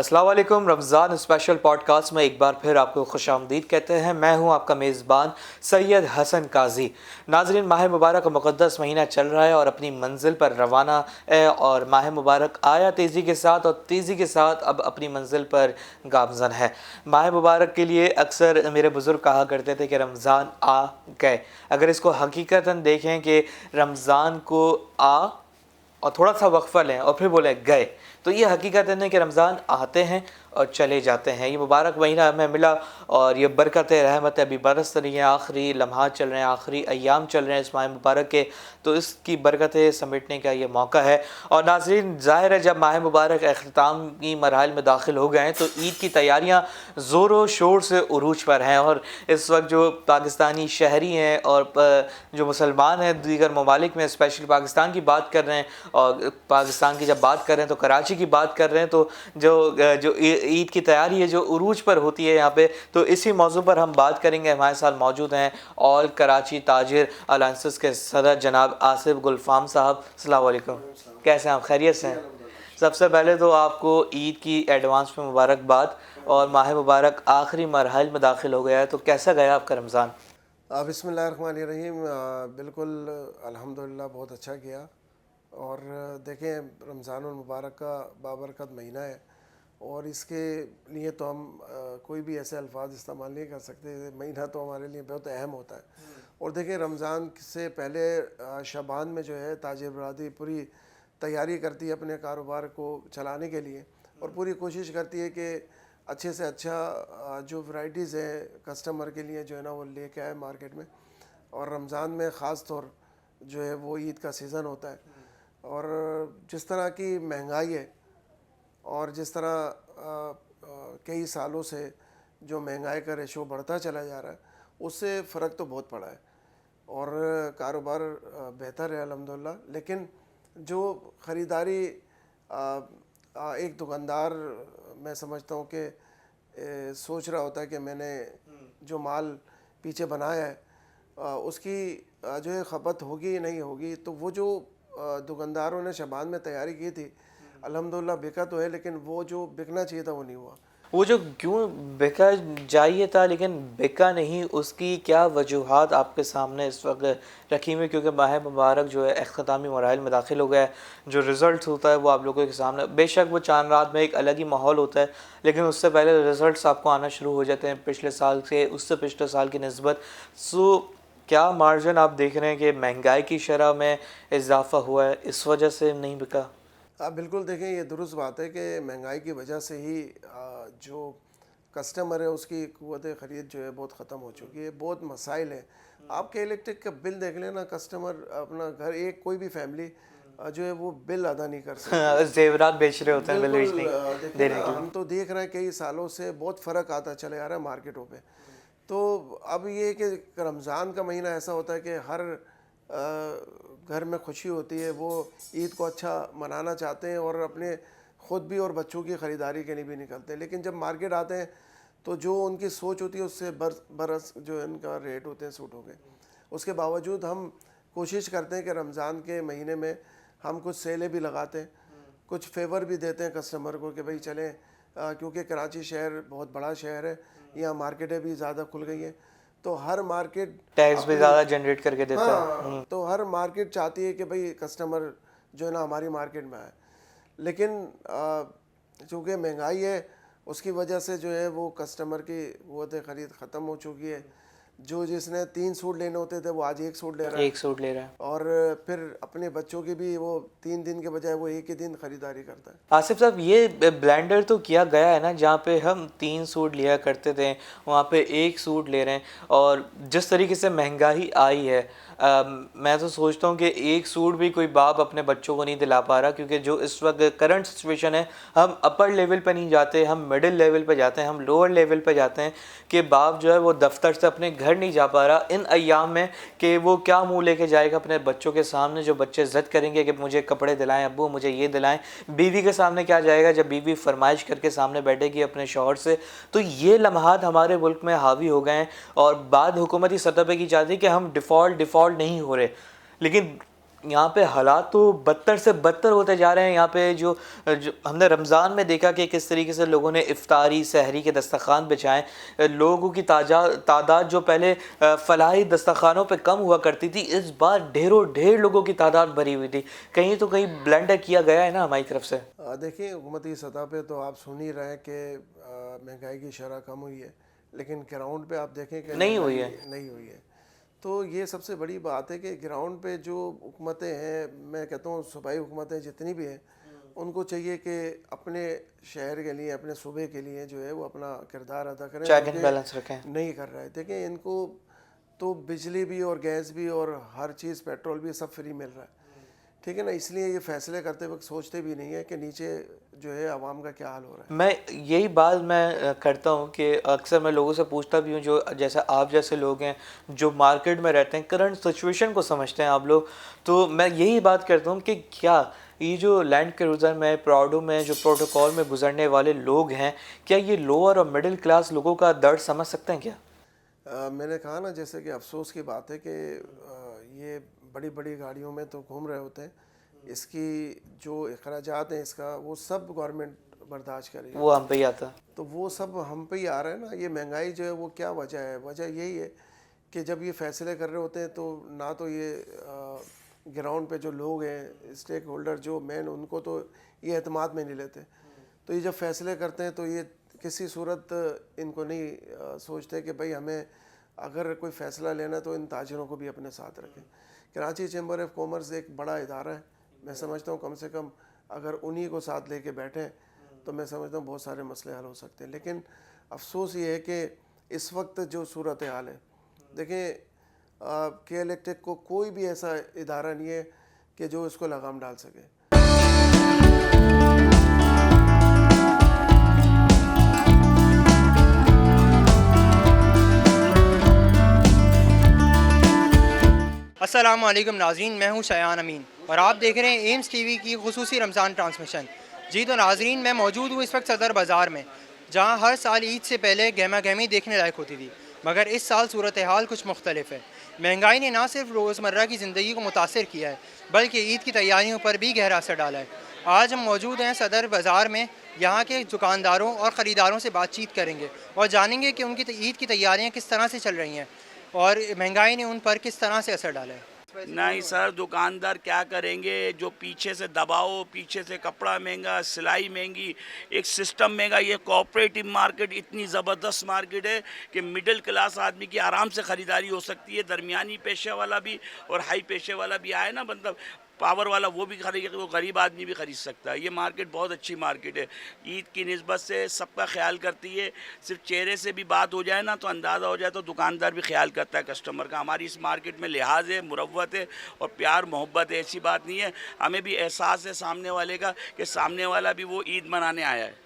अस्सलाम वालेकुम। Ramzan special podcast में एक बार फिर आपको खुशामदीद कहते हैं। मैं हूं आपका मेज़बान सैयद हसन काजी। नाज़रीन, माह मुबारक का मुक़द्दस महीना चल रहा है और अपनी मंजिल पर रवाना है। और माह मुबारक आया तेज़ी के साथ और तेज़ी के साथ अब अपनी मंजिल पर गामज़न है। माह मुबारक के लिए अक्सर मेरे बुज़ुर्ग कहा करते थे कि रमज़ान आ गए। अगर इसको हकीकतन देखें कि रमज़ान को आ और थोड़ा सा वक्फ़ा लें और फिर बोले गए, तो ये हकीकत है कि रमज़ान आते हैं और चले जाते हैं। ये मुबारक महीना हमें मिला और ये बरकत रहमत अभी बरस रही हैं, आखिरी लम्हात चल रहे हैं, आखिरी अय्याम चल रहे हैं इस माह मुबारक के, तो इसकी बरकतें समेटने का ये मौका है। और नाज़रीन, ज़ाहिर है जब माह मुबारक अख्ताम की मरहल में दाखिल हो गए हैं तो ईद की तैयारियाँ ज़ोरों शोर से उरूज पर हैं। और इस वक्त जो पाकिस्तानी शहरी हैं और जो मुसलमान हैं दीगर ममालिक में, स्पेशली पाकिस्तान की बात कर रहे हैं, और पाकिस्तान की जब बात कर रहे हैं तो कराची की बात कर रहे हैं, तो जो ईद की तैयारी है जो उरूज पर होती है यहाँ पे, तो इसी मौजू पर हम बात करेंगे। हमारे साथ मौजूद हैं ऑल कराची ताजिर अलायंसेस के सदर जनाब आसिफ गुलफाम साहब। अस्सलाम वालेकुम, कैसे हैं आप? खैरियत से हैं? सबसे पहले तो आपको ईद की एडवांस में मुबारकबाद। और माह मुबारक आखिरी मरहल में दाखिल हो गया है, तो कैसा गया आपका रमज़ान? बिस्मिल्लाहिर्रहमानिर्रहीम। बिल्कुल अल्हम्दुलिल्लाह बहुत अच्छा किया। और देखें, रमज़ानुल मुबारक का बाबरकत महीना है और इसके लिए तो हम कोई भी ऐसे अल्फाज इस्तेमाल नहीं कर सकते। महीना तो हमारे लिए बहुत अहम होता है। और देखें, रमज़ान से पहले शबान में जो है ताजिर बरादरी पूरी तैयारी करती है अपने कारोबार को चलाने के लिए और पूरी कोशिश करती है कि अच्छे से अच्छा जो वैरायटीज़ हैं कस्टमर के लिए जो है ना वो लेके आए मार्केट में। और रमज़ान में ख़ास तौर जो है वो ईद का सीज़न होता है। और जिस तरह की महंगाई है और जिस तरह कई सालों से जो महंगाई का रेशो बढ़ता चला जा रहा है, उससे फ़र्क तो बहुत पड़ा है और कारोबार बेहतर है अल्हम्दुलिल्लाह। लेकिन जो ख़रीदारी एक दुकानदार, मैं समझता हूँ कि सोच रहा होता है कि मैंने जो माल पीछे बनाया है उसकी जो है खपत होगी नहीं होगी, तो वो जो दुकानदारों ने शबान में तैयारी की थी अल्हम्दुलिल्लाह बिका तो है, लेकिन वो जो बिकना चाहिए था वो नहीं हुआ। वो जो क्यों बिका चाहिए था लेकिन बिका नहीं, उसकी क्या वजूहात आपके सामने इस वक्त रखी हुई? क्योंकि माह मुबारक जो है अख्तामी मराहल में दाखिल हो गया है, जो रिज़ल्ट होता है वो आप लोगों के सामने, बेशक वो चांद रात में एक अलग ही माहौल होता है, लेकिन उससे पहले रिज़ल्ट आपको आना शुरू हो जाते हैं पिछले साल से, उससे पिछले साल की निस्बत। सो क्या मार्जिन आप देख रहे हैं कि महंगाई की शरह में इजाफ़ा हुआ है, इस वजह से नहीं बिका? आप बिल्कुल देखें, ये दुरुस्त बात है कि महंगाई की वजह से ही जो कस्टमर है उसकी क़ुव्वत ख़रीद जो है बहुत ख़त्म हो चुकी है। बहुत मसाइल हैं। आपके इलेक्ट्रिक का बिल देख लेना, कस्टमर अपना घर, एक कोई भी फैमिली जो है वो बिल अदा नहीं कर सकती। जेवरात बेच रहे होते हैं बिल बेचने देखिए देने ना, के लिए। हम तो देख रहे हैं कई सालों से बहुत फ़र्क आता चले आ रहा है मार्केटों पे। तो अब ये कि रमज़ान का महीना ऐसा होता है कि हर घर में खुशी होती है, वो ईद को अच्छा मनाना चाहते हैं और अपने ख़ुद भी और बच्चों की ख़रीदारी के लिए भी निकलते हैं। लेकिन जब मार्केट आते हैं तो जो उनकी सोच होती है उससे बरस जो इनका रेट होते हैं सूट हो गए। उसके बावजूद हम कोशिश करते हैं कि रमज़ान के महीने में हम कुछ सेलें भी लगाते हैं, कुछ फेवर भी देते हैं कस्टमर को कि भाई चलें, क्योंकि कराची शहर बहुत बड़ा शहर है, यहाँ मार्केटें भी ज़्यादा खुल गई हैं, तो हर मार्केट टैक्स भी ज़्यादा जनरेट करके देता है। हाँ, तो हर मार्केट चाहती है कि भाई कस्टमर जो है ना हमारी मार्केट में आए। लेकिन चूँकि महंगाई है उसकी वजह से जो है वो कस्टमर की क़ुव्वत ख़रीद ख़त्म हो चुकी है। जो जिसने 3 सूट लेने होते थे वो आज 1 सूट ले रहा है, एक सूट ले रहा है। और फिर अपने बच्चों की भी वो 3 दिन के बजाय वो एक ही दिन ख़रीदारी करता है। आसिफ साहब, ये ब्लेंडर तो किया गया है ना, जहाँ पे हम 3 सूट लिया करते थे वहाँ पे 1 सूट ले रहे हैं। और जिस तरीके से महंगाई आई है, मैं तो सोचता हूँ कि 1 सूट भी कोई बाप अपने बच्चों को नहीं दिला पा रहा, क्योंकि जो इस वक्त करंट सिचुएशन है, हम अपर लेवल पर नहीं जाते, हम मिडिल लेवल पर जाते हैं, हम लोअर लेवल पर जाते हैं, कि बाप जो है वो दफ्तर से अपने घर नहीं जा पा रहा इन अय्याम में, कि वो क्या मुंह लेके जाएगा अपने बच्चों के सामने। जो बच्चे ज़िद करेंगे कि मुझे कपड़े दिलाएं अब्बू, मुझे ये दिलाएं, बीवी के सामने क्या जाएगा जब बीवी फरमाइश करके सामने बैठेगी अपने शौहर से। तो ये लम्हात हमारे मुल्क में हावी हो गए हैं और बात हुकूमती सतह पे की जाती है कि हम डिफ़ॉल्ट नहीं हो रहे, लेकिन यहाँ पे हालात तो बदतर से बदतर होते जा रहे हैं। यहाँ पे जो जो हमने रमज़ान में देखा कि किस तरीके से लोगों ने इफ्तारी सहरी के दस्तरखान बिछाएं, लोगों की तादाद जो पहले फलाही दस्तरखानों पे कम हुआ करती थी, इस बार ढेर लोगों की तादाद भरी हुई थी। कहीं तो कहीं ब्लेंडर किया गया है ना हमारी तरफ से। देखिए, हुकूमती सतह पे तो आप सुन ही रहे हैं कि महंगाई की शरह कम हुई है, लेकिन ग्राउंड पे आप देखें कि नहीं हुई है। नहीं हुई है। तो ये सबसे बड़ी बात है कि ग्राउंड पे जो हुकूमतें हैं, मैं कहता हूँ सूबाई हुकूमतें जितनी भी हैं, उनको चाहिए कि अपने शहर के लिए, अपने सूबे के लिए जो है वो अपना किरदार अदा करें, चेक एंड बैलेंस रखें। नहीं कर रहा है। देखें, इनको तो बिजली भी और गैस भी और हर चीज़, पेट्रोल भी सब फ्री मिल रहा है, ठीक है ना। इसलिए ये फैसले करते वक्त सोचते भी नहीं है कि नीचे जो है आवाम का क्या हाल हो रहा है। मैं यही बात मैं करता हूँ कि अक्सर मैं लोगों से पूछता भी हूँ, जो जैसे आप जैसे लोग हैं जो मार्केट में रहते हैं, करंट सिचुएशन को समझते हैं आप लोग, तो मैं यही बात करता हूँ कि क्या ये जो लैंड क्रूज़र में, प्राडो में जो प्रोटोकॉल में गुजरने वाले लोग हैं, क्या ये लोअर और मिडिल क्लास लोगों का दर्द समझ सकते हैं क्या? मैंने कहा ना, जैसे कि अफसोस की बात है कि ये बड़ी बड़ी गाड़ियों में तो घूम रहे होते हैं, इसकी जो अखराजात हैं इसका, वो सब गवर्नमेंट बर्दाश्त करेगी, वो हम पे ही आता। तो वो सब हम पे ही आ रहा है ना। ये महंगाई जो है वो क्या वजह है? वजह यही है कि जब ये फैसले कर रहे होते हैं तो ना तो ये ग्राउंड पे जो लोग हैं, स्टेक होल्डर जो मेन, उनको तो ये एतमाद में नहीं लेते। तो ये जब फैसले करते हैं तो ये किसी सूरत इनको नहीं सोचते कि भाई हमें अगर कोई फ़ैसला लेना है तो इन ताजिरों को भी अपने साथ रखें। कराची चैम्बर ऑफ कॉमर्स एक बड़ा इदारा है, मैं समझता हूँ कम से कम अगर उन्हीं को साथ लेके बैठें तो मैं समझता हूँ बहुत सारे मसले हल हो सकते हैं। लेकिन अफसोस ये है कि इस वक्त जो सूरत हाल है, देखें, के इलेक्ट्रिक को कोई भी ऐसा इदारा नहीं है कि जो इसको लगाम डाल सके। अस्सलाम वालेकुम नाज़रीन, मैं हूं शयान अमीन और आप देख रहे हैं एम्स टीवी की खुसूसी रमज़ान ट्रांसमिशन। जी तो नाज़रीन, मैं मौजूद हूं इस वक्त सदर बाज़ार में, जहां हर साल ईद से पहले गहमा गहमी देखने लायक होती थी, मगर इस साल सूरत हाल कुछ मुख्तलिफ है। महंगाई ने ना सिर्फ रोज़मर्रा की ज़िंदगी को मुतासर किया है, बल्कि ईद की तैयारियों पर भी गहरा असर डाला है। आज हम मौजूद हैं सदर बाज़ार में, यहाँ के दुकानदारों और ख़रीदारों से बातचीत करेंगे और जानेंगे कि उनकी ईद की तैयारियाँ किस तरह से चल रही हैं और महंगाई ने उन पर किस तरह से असर डाला है। नहीं सर, दुकानदार क्या करेंगे? जो पीछे से दबाओ, पीछे से कपड़ा महंगा, सिलाई महंगी, एक सिस्टम महंगा। ये कोऑपरेटिव मार्केट इतनी ज़बरदस्त मार्केट है कि मिडिल क्लास आदमी की आराम से ख़रीदारी हो सकती है। दरमियानी पेशे वाला भी और हाई पेशे वाला भी आए ना, मतलब पावर वाला, वो भी खरीद, वो गरीब आदमी भी खरीद सकता है। ये मार्केट बहुत अच्छी मार्केट है, ईद की निस्बत से सबका ख्याल करती है। सिर्फ चेहरे से भी बात हो जाए ना तो अंदाज़ा हो जाए, तो दुकानदार भी ख्याल करता है कस्टमर का। हमारी इस मार्केट में लिहाज है, मुरव्वत है और प्यार मोहब्बत है, ऐसी बात नहीं है। हमें भी एहसास है सामने वाले का कि सामने वाला भी वो ईद मनाने आया है।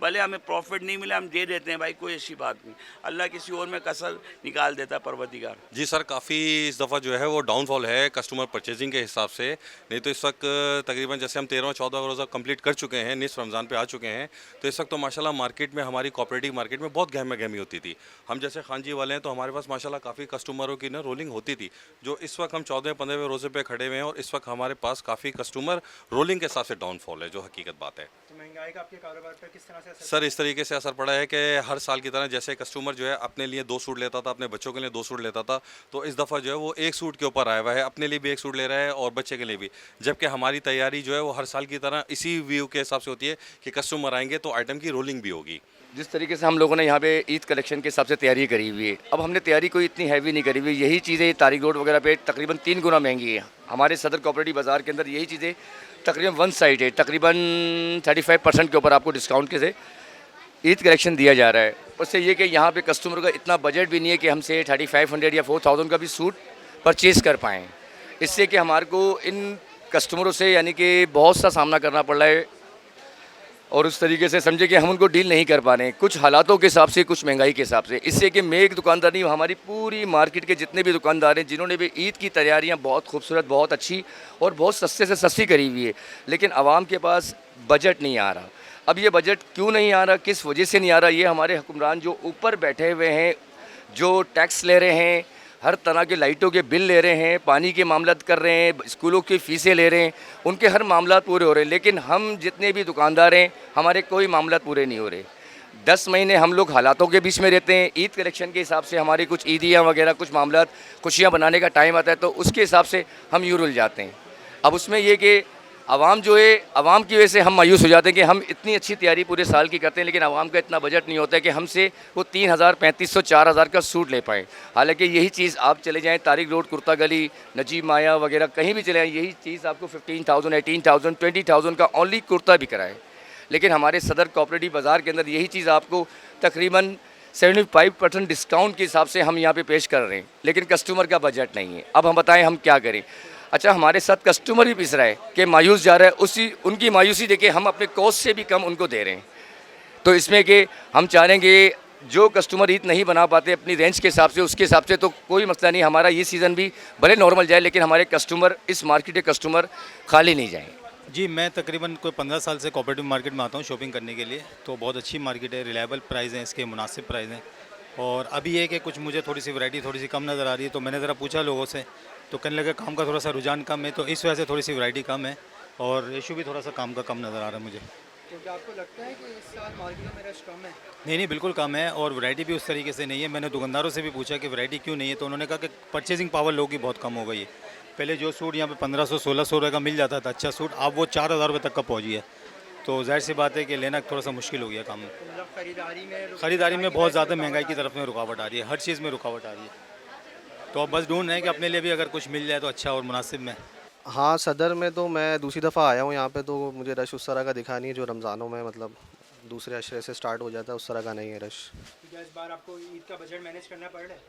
भले हमें प्रॉफिट नहीं मिला, हम दे देते हैं भाई, कोई ऐसी बात नहीं। अल्लाह किसी और में कसर निकाल देता है, परवरदिगार। जी सर, काफ़ी इस दफ़ा जो है वो डाउनफॉल है कस्टमर परचेजिंग के हिसाब से। नहीं तो इस वक्त तकरीबन जैसे हम 13-14 रोज़ा कंप्लीट कर चुके हैं, निस्फ रमज़ान पे आ चुके हैं, तो इस वक्त तो माशाल्लाह मार्केट में, हमारी कोऑपरेटिव मार्केट में बहुत गहमा गहमी होती थी। हम जैसे खानजी वाले हैं तो हमारे पास माशाल्लाह काफ़ी कस्टमरों की ना रोलिंग होती थी। जो इस वक्त हम 14वें-15वें रोज़े पे खड़े हुए हैं और इस वक्त हमारे पास काफ़ी कस्टमर रोलिंग के हिसाब से डाउनफॉल है, जो हकीकत बात है। तो महंगाई का आपके कारोबार पर किस तरह से असर? सर, इस तरीके से असर पड़ा है कि हर साल की तरह जैसे कस्टमर जो है अपने लिए 2 सूट लेता था, अपने बच्चों के लिए 2 सूट लेता था, तो इस दफ़ा जो है वो 1 सूट के ऊपर आया हुआ है। अपने लिए भी 1 सूट ले रहा है और बच्चे के लिए भी। जबकि हमारी तैयारी जो है वो हर साल की तरह इसी व्यू के हिसाब से होती है कि कस्टमर आएंगे तो आइटम की रोलिंग भी होगी। जिस तरीके से हम लोगों ने यहाँ पे ईद कलेक्शन के हिसाब से तैयारी करी हुई है, अब हमने तैयारी कोई इतनी हैवी नहीं करी हुई। यही चीज़ें तारिक रोड वगैरह पे तकरीबन 3 गुना महंगी है। हमारे सदर कोऑपरेटिव बाज़ार के अंदर यही चीज़ें तकरीबन वन साइड है, तकरीबन 35% के ऊपर आपको डिस्काउंट के से ईद कलेक्शन दिया जा रहा है। उससे ये कि यहाँ पे कस्टमर का इतना बजट भी नहीं है कि हमसे 3500 या 4000 का भी सूट परचेज़ कर पाएँ। इससे कि हमारे को इन कस्टमरों से यानी कि बहुत सा सामना करना पड़ रहा है और उस तरीके से समझे कि हम उनको डील नहीं कर पा रहे हैं, कुछ हालातों के हिसाब से, कुछ महंगाई के हिसाब से। इससे कि मैं एक दुकानदार नहीं, हमारी पूरी मार्केट के जितने भी दुकानदार हैं जिन्होंने भी ईद की तैयारियां बहुत खूबसूरत, बहुत अच्छी और बहुत सस्ते से सस्ती करी हुई है, लेकिन आवाम के पास बजट नहीं आ रहा। अब ये बजट क्यों नहीं आ रहा, किस वजह से नहीं आ रहा, ये हमारे हुक्मरान जो ऊपर बैठे हुए हैं, जो टैक्स ले रहे हैं, हर तरह के लाइटों के बिल ले रहे हैं, पानी के मामला कर रहे हैं, स्कूलों की फ़ीसें ले रहे हैं, उनके हर मामला पूरे हो रहे हैं। लेकिन हम जितने भी दुकानदार हैं, हमारे कोई मामला पूरे नहीं हो रहे। 10 महीने हम लोग हालातों के बीच में रहते हैं। ईद कलेक्शन के हिसाब से हमारी कुछ ईदियाँ वगैरह कुछ मामला खुशियाँ बनाने का टाइम आता है, तो उसके हिसाब से हम यूँ रुल जाते हैं। अब उसमें ये कि आवाम जो है, आवाम की वजह से हम मायूस हो जाते हैं कि हम इतनी अच्छी तैयारी पूरे साल की करते हैं, लेकिन आवाम का इतना बजट नहीं होता है कि हमसे वो 3000, 3500, 4000 का सूट ले पाएँ। हालांकि यही चीज़ आप चले जाएँ तारिक रोड, कुर्ता गली, नजीब माया वगैरह कहीं भी चले जाएँ, यही चीज़ आपको 15,000, 18,000, 20,000 का ओनली कुर्ता बिक रहा है। लेकिन हमारे सदर कोऑपरेटिव बाज़ार के अंदर यही चीज़ आपको तकरीबन 75% डिस्काउंट के हिसाब से हम यहाँ पे पेश कर रहे हैं, लेकिन कस्टमर का बजट नहीं है। अब हम बताएं हम क्या करें। अच्छा, हमारे साथ कस्टमर भी पिस रहा है कि मायूस जा रहा है, उसी उनकी मायूसी देखे हम अपने कॉस्ट से भी कम उनको दे रहे हैं। तो इसमें कि हम चाह रहे हैं कि जो कस्टमर ईद नहीं बना पाते अपनी रेंज के हिसाब से, उसके हिसाब से तो कोई मसला नहीं। हमारा ये सीज़न भी भले नॉर्मल जाए, लेकिन हमारे कस्टमर, इस मार्केट के कस्टमर खाली नहीं जाएँ। जी, मैं तकरीबन कोई 15 साल से कोऑपरेटिव मार्केट में आता हूँ शॉपिंग करने के लिए। तो बहुत अच्छी मार्केट है, रिलायबल प्राइस हैं इसके, मुनासिब प्राइस हैं। और अभी ये कि कुछ मुझे थोड़ी सी वैरायटी थोड़ी सी कम नज़र आ रही है, तो मैंने ज़रा पूछा लोगों से, तो कहने लगे काम का थोड़ा सा रुझान कम है, तो इस वजह से थोड़ी सी वैरायटी कम है और रेशो भी थोड़ा सा काम का कम नज़र आ रहा है मुझे। तो क्या आपको लगता है कि इस साल मार्केट में रश कम है? नहीं, बिल्कुल कम है और वैरायटी भी उस तरीके से नहीं है। मैंने दुकानदारों से भी पूछा कि वैरायटी क्यों नहीं है, तो उन्होंने कहा कि परचेजिंग पावर लोगों की बहुत कम हो गई है। पहले जो सूट यहाँ पे 1500-1600 रुपये का मिल जाता था अच्छा सूट, अब वो 4000 रुपये तक का पहुँच गया। तो जाहिर सी बात है कि लेना थोड़ा सा मुश्किल हो गया काम में। मतलब ख़रीदारी में बहुत ज़्यादा महंगाई की तरफ में रुकावट आ रही है, हर चीज़ में रुकावट आ रही है। तो अब बस ढूंढ रहे हैं कि अपने लिए भी अगर कुछ मिल जाए तो अच्छा और मुनासिब में। हाँ, सदर में तो मैं दूसरी दफ़ा आया हूँ यहाँ पे, तो मुझे रश उस तरह का दिखा नहीं है जो रमज़ानों में मतलब दूसरे अशरे से स्टार्ट हो जाता है, उस तरह का नहीं है रश। क्या इस बार आपको ईद का बजट मैनेज करना पड़ रहा है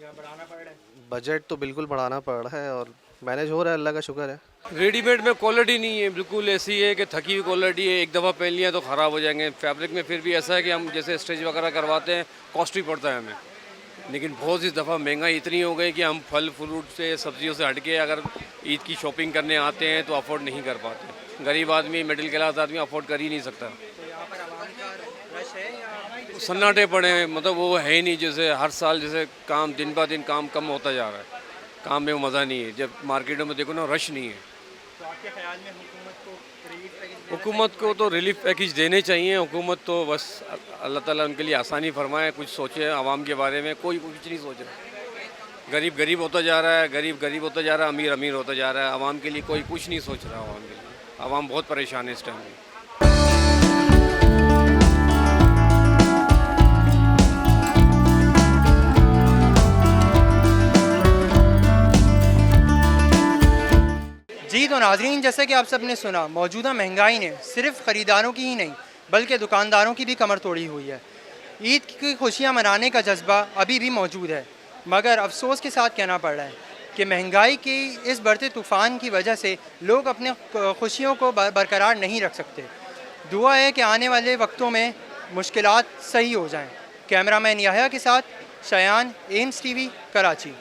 या बढ़ाना पड़ रहा है? बजट तो बिल्कुल बढ़ाना पड़ रहा है और मैनेज हो रहा है, अल्लाह का शुक्र है। रेडीमेड में क्वालिटी नहीं है, बिल्कुल ऐसी है कि थकी हुई क्वालिटी है। एक दफ़ा पहन लिया तो ख़राब हो जाएंगे। फैब्रिक में फिर भी ऐसा है कि हम जैसे स्टिच वगैरह करवाते हैं, कॉस्टली पड़ता है हमें। लेकिन बहुत सी दफ़ा महंगाई इतनी हो गई कि हम फल फ्रूट से, सब्जियों से हट के अगर ईद की शॉपिंग करने आते हैं तो अफोर्ड नहीं कर पाते। गरीब आदमी, मिडिल क्लास आदमी अफोर्ड कर ही नहीं सकता। तो यहाँ पर आवाम का रश है या सन्नाटे पड़े हैं, मतलब वो है ही नहीं। जैसे हर साल जैसे काम दिन ब दिन काम कम होता जा रहा है, काम में वो मज़ा नहीं है। जब मार्केटों में देखो ना, रश नहीं है। तो आपके ख्याल में हुकूमत को तो रिलीफ पैकेज देने चाहिए। हुकूमत तो बस अल्लाह ताला उनके लिए आसानी फरमाए, कुछ सोचे आवाम के बारे में। कोई कुछ नहीं सोच रहा। गरीब गरीब होता जा रहा है, गरीब गरीब होता जा रहा है, अमीर अमीर होता जा रहा है। आवाम के लिए कोई कुछ नहीं सोच रहा। आवाम के लिए, आवाम बहुत परेशान है इस टाइम में। जी तो नाजरीन, जैसे कि आप सब ने सुना, मौजूदा महंगाई ने सिर्फ ख़रीदारों की ही नहीं बल्कि दुकानदारों की भी कमर तोड़ी हुई है। ईद की खुशियां मनाने का जज्बा अभी भी मौजूद है, मगर अफसोस के साथ कहना पड़ रहा है कि महंगाई की इस बढ़ते तूफ़ान की वजह से लोग अपने खुशियों को बरकरार नहीं रख सकते। दुआ है कि आने वाले वक्तों में मुश्किलात सही हो जाएं। कैमरामैन याह्या के साथ शयान, एम्स टीवी, कराची।